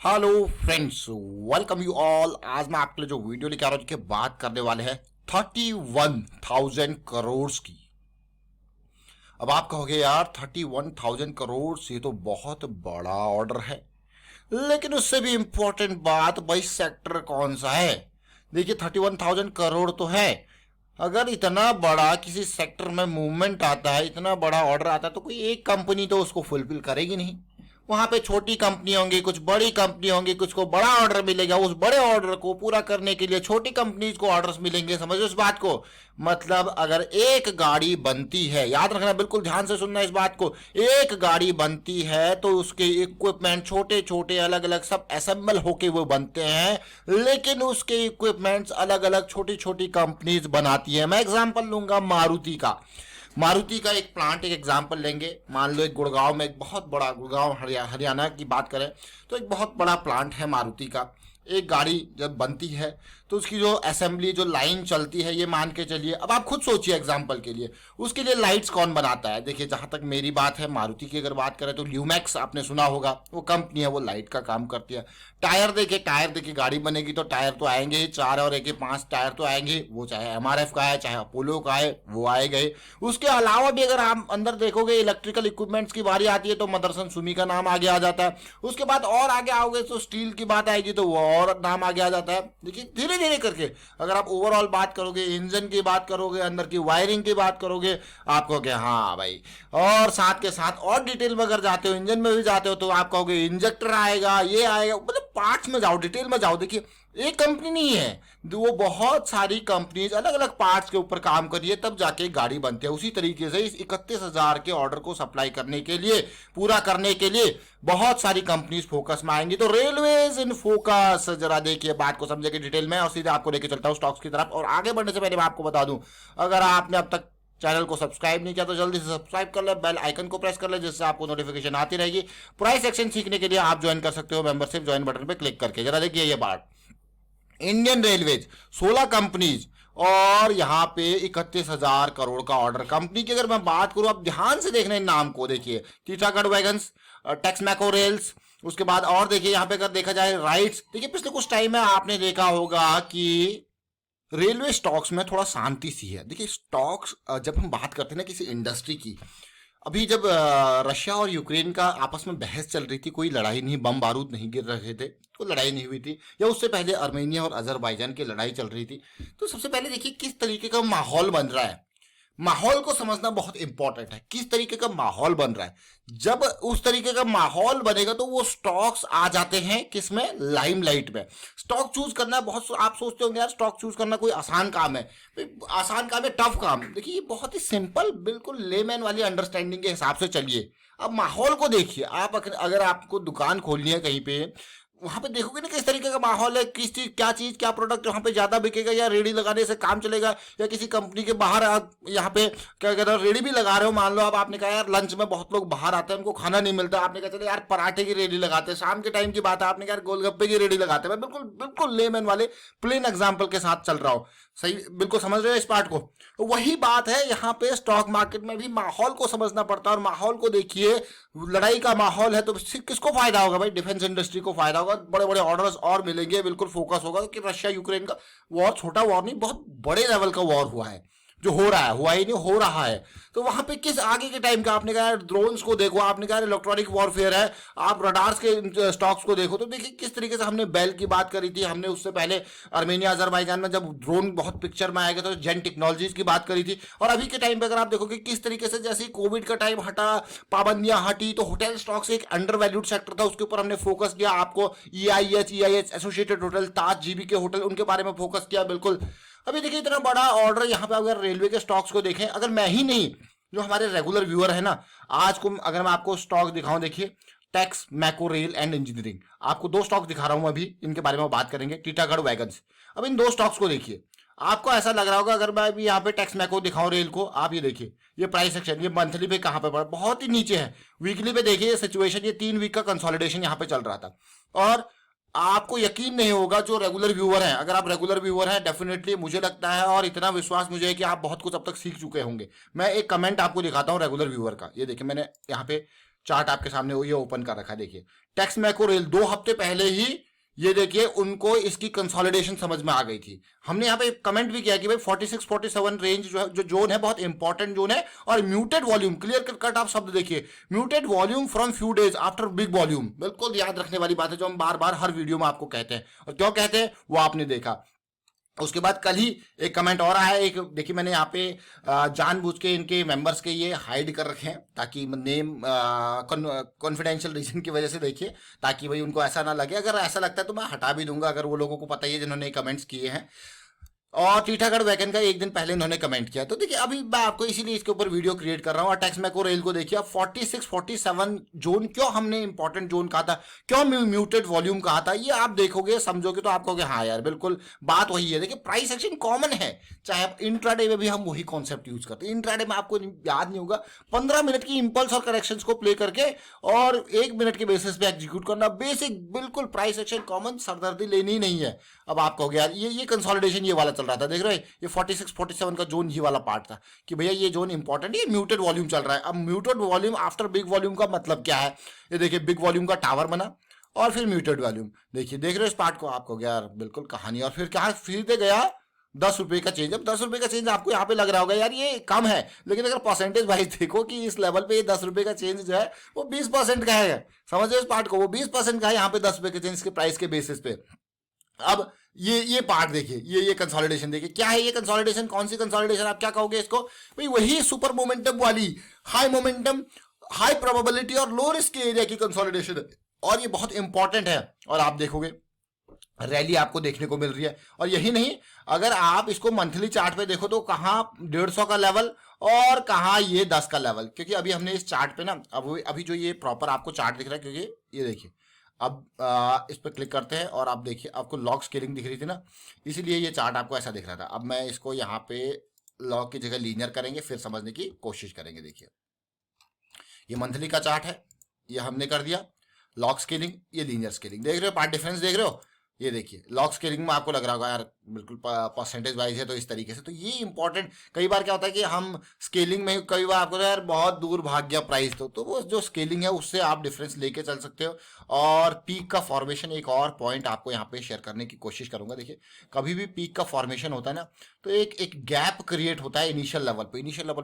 Hello friends, welcome you all. आज मैं आपके लिए जो वीडियो लेके आ रहा हूँ जिसकी बात करने वाले हैं 31,000 करोड़ की। अब आप कहोगे यार 31,000 करोड़ ये तो बहुत बड़ा ऑर्डर है, लेकिन उससे भी इंपॉर्टेंट बात भाई सेक्टर कौन सा है। देखिए 31,000 करोड़ तो है, अगर इतना बड़ा किसी सेक्टर में मूवमेंट आता है, इतना बड़ा ऑर्डर आता है, तो कोई एक कंपनी तो उसको फुलफिल करेगी नहीं। वहां पे छोटी कंपनी होंगी, कुछ बड़ी कंपनी होंगी, कुछ को बड़ा ऑर्डर मिलेगा। उस बड़े ऑर्डर को पूरा करने के लिए छोटी कंपनीज को ऑर्डर्स मिलेंगे। समझो इस बात को। मतलब अगर एक गाड़ी बनती है, याद रखना, बिल्कुल ध्यान से सुनना इस बात को, एक गाड़ी बनती है तो उसके इक्विपमेंट छोटे छोटे अलग अलग सब असेंबल होके वो बनते हैं, लेकिन उसके इक्विपमेंट्स अलग अलग छोटी छोटी कंपनीज बनाती है। मैं एग्जांपल लूंगा मारुति का। मारुति का एक प्लांट, एक एग्जांपल लेंगे। मान लो एक गुड़गांव में, एक बहुत बड़ा, गुड़गांव हरियाणा की बात करें तो एक बहुत बड़ा प्लांट है मारुति का। एक गाड़ी जब बनती है तो उसकी जो असेंबली, जो लाइन चलती है, ये मान के चलिए। अब आप खुद सोचिए एग्जांपल के लिए, उसके लिए लाइट्स कौन बनाता है। देखिए जहां तक मेरी बात है, मारुति की अगर बात करें तो ल्यूमैक्स आपने सुना होगा, वो कंपनी है, वो लाइट का काम करती है। टायर देखिए गाड़ी बनेगी तो टायर तो आएंगे ही, 4 और 1 5 टायर तो आएंगे, वो चाहे एमआरएफ का है चाहे अपोलो का है, वो आएगा ही। उसके अलावा भी अगर आप अंदर देखोगे, इलेक्ट्रिकल इक्विपमेंट्स की बारी आती है तो मदरसन सुमी का नाम आगे आ जाता है। उसके बाद और आगे आओगे तो स्टील की बात आएगी तो वो और नाम आगे आ जाता है। देखिए धीरे धीरे करके अगर आप ओवरऑल बात करोगे, इंजन की बात करोगे, अंदर की वायरिंग की बात करोगे, आप कहोगे हाँ भाई। और साथ के साथ और डिटेल में अगर जाते हो, इंजन में भी जाते हो, तो आप कहोगे इंजेक्टर आएगा, ये आएगा। मतलब पार्ट्स में जाओ, डिटेल में जाओ। देखिए एक कंपनी नहीं है, वो बहुत सारी कंपनीज अलग अलग पार्ट्स के ऊपर काम कर रही है, तब जाके गाड़ी बनती है। उसी तरीके से इस 31,000 के ऑर्डर को सप्लाई करने के लिए, पूरा करने के लिए बहुत सारी कंपनीज फोकस में आएंगी। तो रेलवेज इन फोकस, जरा देखिए बात को समझे डिटेल में, और सीधे आपको लेके चलता हूँ स्टॉक्स की तरफ। और आगे बढ़ने से पहले मैं आपको बता दूं, अगर आपने अब तक चैनल को सब्सक्राइब नहीं किया तो जल्दी से सब्सक्राइब कर ले, बेल आइकन को प्रेस कर ले, जिससे आपको नोटिफिकेशन आती रहेगी। प्राइस एक्शन सीखने के लिए आप ज्वाइन कर सकते हो मेंबरशिप ज्वाइन बटन पे क्लिक करके। जरा देखिए ये बात, इंडियन रेलवेज 16 कंपनीज और यहां पे 31,000 करोड़ का ऑर्डर। कंपनी की अगर मैं बात करूं, आप ध्यान से देखना इन नाम को, देखिए टीटागढ़ वैगन्स, टेक्समैको रेल्स, उसके बाद और देखिए यहां पे अगर देखा जाए राइट्स। देखिए पिछले कुछ टाइम में आपने देखा होगा कि रेलवे स्टॉक्स में थोड़ा शांति सी है। देखिए स्टॉक्स, जब हम बात करते हैं ना किसी इंडस्ट्री की, अभी जब रशिया और यूक्रेन का आपस में बहस चल रही थी, कोई लड़ाई नहीं, बम बारूद नहीं गिर रहे थे, तो लड़ाई नहीं हुई थी, या उससे पहले अर्मेनिया और अजरबैजान की लड़ाई चल रही थी, तो सबसे पहले देखिए किस तरीके का माहौल बन रहा है। माहौल को समझना बहुत इंपॉर्टेंट है, किस तरीके का माहौल बन रहा है। जब उस तरीके का माहौल बनेगा तो वो स्टॉक्स आ जाते हैं किसमें, लाइमलाइट में। स्टॉक चूज करना बहुत, आप सोचते होंगे यार स्टॉक चूज करना कोई आसान काम है। आसान काम है, टफ काम। देखिए ये बहुत ही सिंपल, बिल्कुल लेमैन वाली अंडरस्टैंडिंग के हिसाब से चलिए। अब माहौल को देखिए, आप अगर आपको दुकान खोलनी है कहीं पे, वहां पे देखोगे ना किस तरीके का माहौल है, किस चीज क्या प्रोडक्ट वहां पे ज्यादा बिकेगा, या रेडी लगाने से काम चलेगा, या किसी कंपनी के बाहर आप यहाँ पे क्या कहते हैं रेडी भी लगा रहे हो। मान लो अब आपने कहा यार लंच में बहुत लोग बाहर आते हैं, उनको खाना नहीं मिलता, आपने कहा चलो यार पराठे की रेडी लगाते हैं। शाम के टाइम की बात है, आपने कहा गोलगप्पे की रेडी लगाते हैं। मैं बिल्कुल बिल्कुल लेमैन वाले प्लेन एग्जाम्पल के साथ चल रहा हूँ, सही बिल्कुल समझ रहे हो इस पार्ट को। तो वही बात है यहाँ पे, स्टॉक मार्केट में भी माहौल को समझना पड़ता है। और माहौल को देखिए, लड़ाई का माहौल है तो किसको फायदा होगा भाई, डिफेंस इंडस्ट्री को फायदा होगा, बड़े बड़े ऑर्डर्स और मिलेंगे। बिल्कुल फोकस होगा कि रशिया यूक्रेन का वॉर छोटा वॉर नहीं, बहुत बड़े लेवल का वॉर हुआ है, जो हो रहा है, हुआ ही नहीं हो रहा है। तो वहां पे किस आगे के टाइम का, आपने कहा ड्रोन्स को देखो, आपने कहा इलेक्ट्रॉनिक वॉरफेयर है, आप रडार्स के स्टॉक्स को देखो, तो देखिए किस तरीके से हमने बेल की बात करी थी, हमने उससे पहले अर्मेनिया अजरबैजान में जब ड्रोन बहुत पिक्चर में आएगा तो जेन टेक्नोलॉजीज की बात करी थी। और अभी के टाइम पे अगर आप देखोगे किस तरीके से, जैसे कोविड का टाइम हटा, पाबंदियां हटी, तो होटल स्टॉक्स एक अंडर वैल्यूड सेक्टर था, उसके ऊपर हमने फोकस किया। आपको EIH एसोसिएटेड होटल, ताज जीबी के होटल, उनके बारे में फोकस किया बिल्कुल। अभी देखिए इतना बड़ा ऑर्डर यहाँ पे, अगर रेलवे के स्टॉक्स को देखें, अगर मैं ही नहीं, जो हमारे रेगुलर व्यूअर है ना, आज को अगर मैं आपको स्टॉक दिखाऊं, देखिए टेक्स मैको रेल एंड इंजीनियरिंग, आपको 2 स्टॉक दिखा रहा हूं अभी, इनके बारे में बात करेंगे, टीटागढ़ वैगन्स। अब इन 2 स्टॉक्स को देखिए, आपको ऐसा लग रहा होगा अगर मैं अभी यहाँ पे टेक्स मैको दिखाऊं रेल को, आप ये देखिए, ये प्राइस एक्शन, ये मंथली पे कहां पे पड़ा, बहुत ही नीचे है। वीकली पे देखिए ये सिचुएशन, ये 3 वीक का कंसोलिडेशन यहाँ पे चल रहा था। और आपको यकीन नहीं होगा, जो रेगुलर व्यूअर हैं, अगर आप रेगुलर व्यूअर हैं, डेफिनेटली मुझे लगता है, और इतना विश्वास मुझे है कि आप बहुत कुछ अब तक सीख चुके होंगे। मैं एक कमेंट आपको दिखाता हूं रेगुलर व्यूअर का, ये देखिए मैंने यहाँ पे चार्ट आपके सामने ये ओपन कर रखा है, देखिए टेक्स मैको रेल 2 हफ्ते पहले ही ये देखिए उनको इसकी कंसोलिडेशन समझ में आ गई थी। हमने यहाँ पे कमेंट भी किया कि भाई 46 47 रेंज जो है, जो जोन है बहुत इंपॉर्टेंट जोन है। और म्यूटेड वॉल्यूम, क्लियर कट आप शब्द देखिए, muted volume from few days after big volume, बिल्कुल याद रखने वाली बात है जो हम बार बार हर वीडियो में आपको कहते हैं। और क्यों कहते हैं वो आपने देखा। उसके बाद कल ही एक कमेंट और आया, एक देखिए मैंने यहाँ पे जानबूझ के इनके मेंबर्स के ये हाइड कर रखे हैं ताकि नेम कॉन्फिडेंशियल रीजन की वजह से, देखिए ताकि भाई उनको ऐसा ना लगे। अगर ऐसा लगता है तो मैं हटा भी दूंगा, अगर वो लोगों को पता ही है जिन्होंने कमेंट्स किए हैं। और टीटागढ़ वैगन का एक दिन पहले इन्होंने कमेंट किया। तो देखिए अभी मैं आपको इसीलिए इसके ऊपर वीडियो क्रिएट कर रहा हूँ। और टेक्स मैको रेल को देखिए, अब 46 47 जोन क्यों हमने इंपॉर्टेंट जोन कहा था, क्यों म्यूटेड वॉल्यूम कहा था, ये आप देखोगे समझोगे तो आप कहोगे हाँ यार बिल्कुल बात वही है। देखिए प्राइस एक्शन कॉमन है, चाहे आप इंट्राडे में भी हम वही कॉन्सेप्ट यूज करते हैं। इंट्राडे में आपको याद नहीं होगा 15 मिनट की इंपल्स और करेक्शन को प्ले करके और 1 मिनट के बेसिस पे एग्जीक्यूट करना, बेसिक बिल्कुल प्राइस एक्शन कॉमन, सरदर्दी लेनी नहीं है। अब आप कहोगे यार ये कंसोलिडेशन ये वाला चल रहा था, देख रहे हो ये 46 47 का जोन ये वाला पार्ट था कि भैया ये जोन इंपॉर्टेंट है, ये म्यूटेड वॉल्यूम चल रहा है। अब muted volume after big volume का मतलब क्या है, ये देखिए बिग वॉल्यूम का टावर बना और फिर म्यूटेड वॉल्यूम, देखिए देख रहे हो इस पार्ट को, आपको यार बिल्कुल कहानी। और फिर क्या, फिर दे गया 10 रुपए का चेंज। अब 10 रुपए का चेंज आपको यहाँ पे लग रहा होगा यार ये कम है, लेकिन अगर परसेंटेज वाइज देखो कि इस लेवल पे ये 10 रुपए का चेंज जो है वो 20% का है। समझ इस पार्ट को, वो 20% का है यहाँ पे 10 रुपए के चेंज के प्राइस के बेसिस पे। अब ये पार्ट देखिए, ये कंसोलिडेशन देखिए, क्या है ये कंसोलिडेशन, कौन सी कंसोलिडेशन, आप क्या कहोगे इसको, भाई वही सुपर मोमेंटम वाली हाई मोमेंटम हाई प्रोबेबिलिटी और लो रिस्क एरिया की कंसोलिडेशन है। और ये बहुत इंपॉर्टेंट है। और आप देखोगे रैली आपको देखने को मिल रही है। और यही नहीं, अगर आप इसको मंथली चार्ट पे देखो तो कहाँ 150 का लेवल और कहाँ ये 10 का लेवल, क्योंकि अभी हमने इस चार्ट पे ना अभी जो ये प्रॉपर आपको चार्ट दिख रहा है, क्योंकि ये देखिए अब इस पर क्लिक करते हैं और आप देखिए आपको लॉग स्केलिंग दिख रही थी ना, इसीलिए ये चार्ट आपको ऐसा दिख रहा था। अब मैं इसको यहाँ पे लॉग की जगह लीनियर करेंगे, फिर समझने की कोशिश करेंगे। देखिए ये मंथली का चार्ट है, ये हमने कर दिया लॉग स्केलिंग, ये लीनियर स्केलिंग, देख रहे हो पार्ट डिफरेंस देख रहे हो। ये देखिए लॉग स्केलिंग में आपको लग रहा होगा यार बिल्कुल परसेंटेज वाइज है तो इस तरीके से, तो ये इंपॉर्टेंट। कई बार क्या होता है कि हम स्केलिंग में कई बार आपको यार बहुत दूर भाग गया प्राइस, तो वो जो स्केलिंग है उससे आप डिफरेंस लेके चल सकते हो। और पीक का फॉर्मेशन, एक और पॉइंट आपको यहाँ पे शेयर करने की कोशिश करूंगा। देखिए कभी भी पीक का फॉर्मेशन होता है ना तो एक गैप क्रिएट होता है इनिशियल लेवल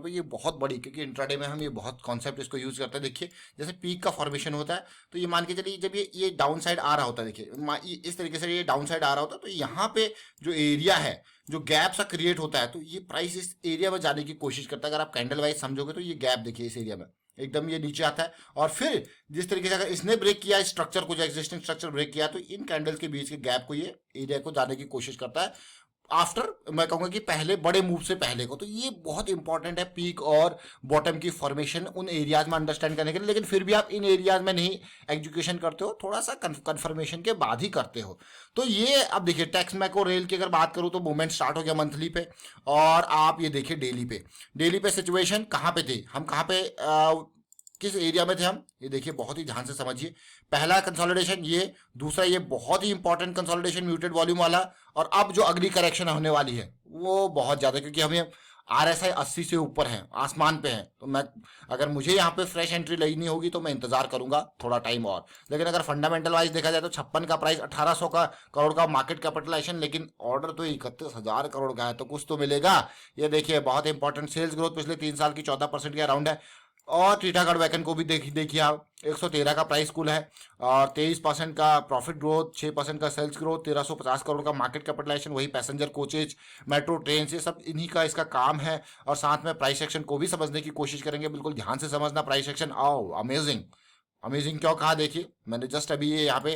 पे ये बहुत बड़ी, क्योंकि इंट्राडे में हम ये बहुत कॉन्सेप्ट इसको यूज करते हैं। देखिए जैसे पीक का फॉर्मेशन होता है तो ये मान के चलिए जब ये डाउन साइड आ रहा होता है, देखिए इस तरीके से ये डाउन साइड आ रहा होता है, तो यहाँ पे जो एरिया है जो गैप सा क्रिएट होता है, तो ये प्राइस इस एरिया में जाने की कोशिश करता है। अगर आप कैंडल वाइज समझोगे तो ये गैप देखिए इस एरिया में एकदम ये नीचे आता है, और फिर जिस तरीके से अगर इसने ब्रेक किया स्ट्रक्चर को, जो एग्जिस्टिंग स्ट्रक्चर ब्रेक किया, तो इन कैंडल्स के बीच के गैप को ये एरिया को जाने की कोशिश करता है आफ्टर, मैं कहूंगा कि पहले बड़े मूव से पहले को। तो ये बहुत इंपॉर्टेंट है पीक और बॉटम की फॉर्मेशन उन एरियाज में अंडरस्टैंड करने के लिए। लेकिन फिर भी आप इन एरियाज में नहीं एग्जीक्यूशन करते हो, थोड़ा सा कंफर्मेशन के बाद ही करते हो। तो ये अब देखिए टेक्स मैको रेल की अगर बात करूं तो मूवमेंट स्टार्ट हो गया मंथली पे, और आप ये देखिए डेली पे सिचुएशन कहाँ पे थे हम, कहाँ पे किस एरिया में थे हम, ये देखिए बहुत ही ध्यान से समझिए। पहला कंसोलिडेशन ये, दूसरा ये बहुत ही इंपॉर्टेंट कंसोलिडेशन म्यूटेड वॉल्यूम वाला, और अब जो अगली करेक्शन होने वाली है वो बहुत ज्यादा, क्योंकि हमें RSI 80 से ऊपर है, आसमान पे है। तो मैं अगर मुझे यहाँ पे फ्रेश एंट्री लेनी होगी तो मैं इंतजार करूंगा थोड़ा टाइम और। लेकिन अगर फंडामेंटल वाइज देखा जाए तो 56 का प्राइस, 1800 का करोड़ का मार्केट कैपिटलाइजेशन, लेकिन ऑर्डर तो 31,000 करोड़ का है, तो कुछ तो मिलेगा। ये देखिए बहुत इंपॉर्टेंट सेल्स ग्रोथ पिछले 3 साल की 14% के अराउंड है। और टीटागढ़ वैगन को भी देखिए आप 113 का प्राइस कुल है, और 23% का प्रॉफिट ग्रोथ, 6% का सेल्स ग्रोथ, 1350 करोड़ का मार्केट कैपिटलाइजेशन, वही पैसेंजर कोचेज मेट्रो ट्रेन से सब इन्हीं का इसका काम है। और साथ में प्राइस एक्शन को भी समझने की कोशिश करेंगे, बिल्कुल ध्यान से समझना प्राइस एक्शन। आओ अमेजिंग क्यों कहा, देखिए मैंने जस्ट अभी ये यहाँ पे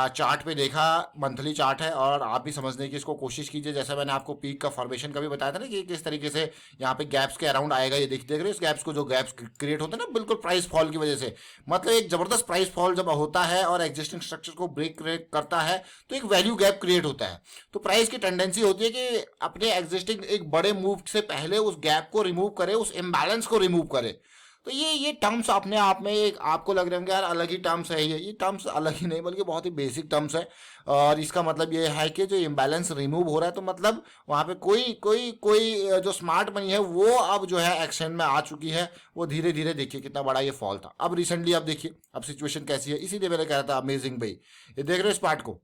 चार्ट पे देखा, मंथली चार्ट है, और आप भी समझने की इसको कोशिश कीजिए। जैसा मैंने आपको पीक का फॉर्मेशन का भी बताया था ना कि किस तरीके से यहाँ पे गैप्स के अराउंड आएगा, ये देख रहे हो इस गैप्स को, जो गैप्स क्रिएट होते हैं ना बिल्कुल प्राइस फॉल की वजह से, मतलब एक जबरदस्त प्राइस फॉल जब होता है और एग्जिस्टिंग स्ट्रक्चर को ब्रेक करता है तो एक वैल्यू गैप क्रिएट होता है। तो प्राइस की टेंडेंसी होती है कि अपने एग्जिस्टिंग एक बड़े मूव से पहले उस गैप को रिमूव करे, उस इम्बैलेंस को रिमूव करे। तो ये टर्म्स अपने आप में एक आपको लग रहे होंगे यार अलग ही टर्म्स है, ये टर्म्स अलग ही नहीं बल्कि बहुत ही बेसिक टर्म्स है। और इसका मतलब ये है कि जो इम्बैलेंस रिमूव हो रहा है तो मतलब वहाँ पे कोई जो स्मार्ट मनी है वो अब जो है एक्शन में आ चुकी है। वो धीरे धीरे देखिए कितना बड़ा ये फॉल था, अब रिसेंटली आप देखिए अब सिचुएशन कैसी है। इसीलिए मैंने कहा था अमेजिंग भाई, ये देख रहे हो इस पार्ट को।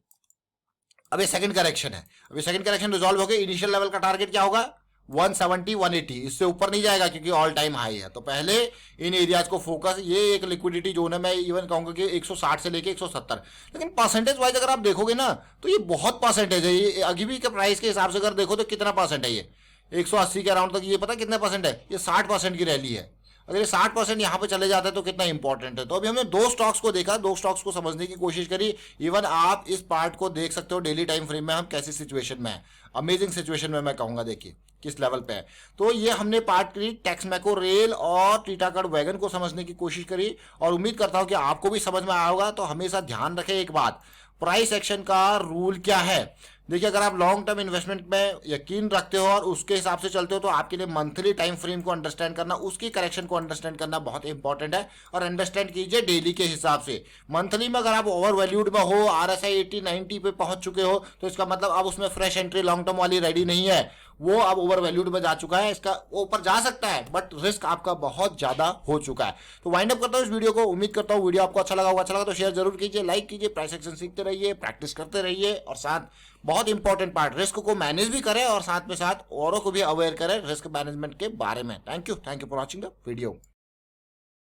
अब ये सेकंड करेक्शन है, अब ये सेकंड करेक्शन रिजॉल्व हो गया। इनिशियल लेवल का टारगेट क्या होगा 170 180, इससे ऊपर नहीं जाएगा क्योंकि ऑल टाइम हाई है। तो पहले इन एरियाज को फोकस, ये एक लिक्विडिटी जोन है, मैं इवन कहूंगा कि 160 से लेके 170। लेकिन परसेंटेज वाइज अगर आप देखोगे ना तो ये बहुत परसेंटेज है। ये अभी भी के प्राइस के हिसाब से अगर देखो तो कितना परसेंट है ये 180 के अराउंड तक, ये पता कितना परसेंट है, ये 60% की रैली है। अगर ये 60% यहाँ पे चले जाता है तो कितना इंपॉर्टेंट है। तो अभी हमने दो स्टॉक्स को देखा, दो स्टॉक्स को समझने की कोशिश करी। इवन आप इस पार्ट को देख सकते हो डेली टाइम फ्रेम में हम कैसी सिचुएशन में है, अमेजिंग सिचुएशन में मैं कहूंगा। देखिए किस लेवल पे है। तो ये हमने पार्ट करी टेक्समैको रेल और टीटागढ़ वैगन को समझने की कोशिश करी और उम्मीद करता हूं कि आपको भी समझ में आया होगा। तो हमेशा ध्यान रखें एक बात, प्राइस एक्शन का रूल क्या है। देखिए अगर आप लॉन्ग टर्म इन्वेस्टमेंट में यकीन रखते हो और उसके हिसाब से चलते हो तो आपके लिए मंथली टाइम फ्रेम को अंडरस्टैंड करना, उसकी करेक्शन को अंडरस्टैंड करना बहुत इंपॉर्टेंट है। और अंडरस्टैंड कीजिए डेली के हिसाब से। मंथली में अगर आप ओवर वैल्यूड में हो, RSI 80 90 पे पहुंच चुके हो तो इसका मतलब अब उसमें फ्रेश एंट्री लॉन्ग टर्म वाली रेडी नहीं है, वो अब ओवर वैल्यूड में जा चुका है। इसका ऊपर जा सकता है बट रिस्क आपका बहुत ज्यादा हो चुका है। तो वाइंड अप करता हूं इस वीडियो को। उम्मीद करता हूं वीडियो आपको अच्छा लगा होगा। अच्छा लगा तो शेयर जरूर कीजिए, लाइक कीजिए, प्राइस एक्शन सीखते रहिए, प्रैक्टिस करते रहिए और साथ बहुत इंपॉर्टेंट पार्ट रिस्क को मैनेज भी करें और साथ में साथ औरों को भी अवेयर करें रिस्क मैनेजमेंट के बारे में। Thank you for watching the video.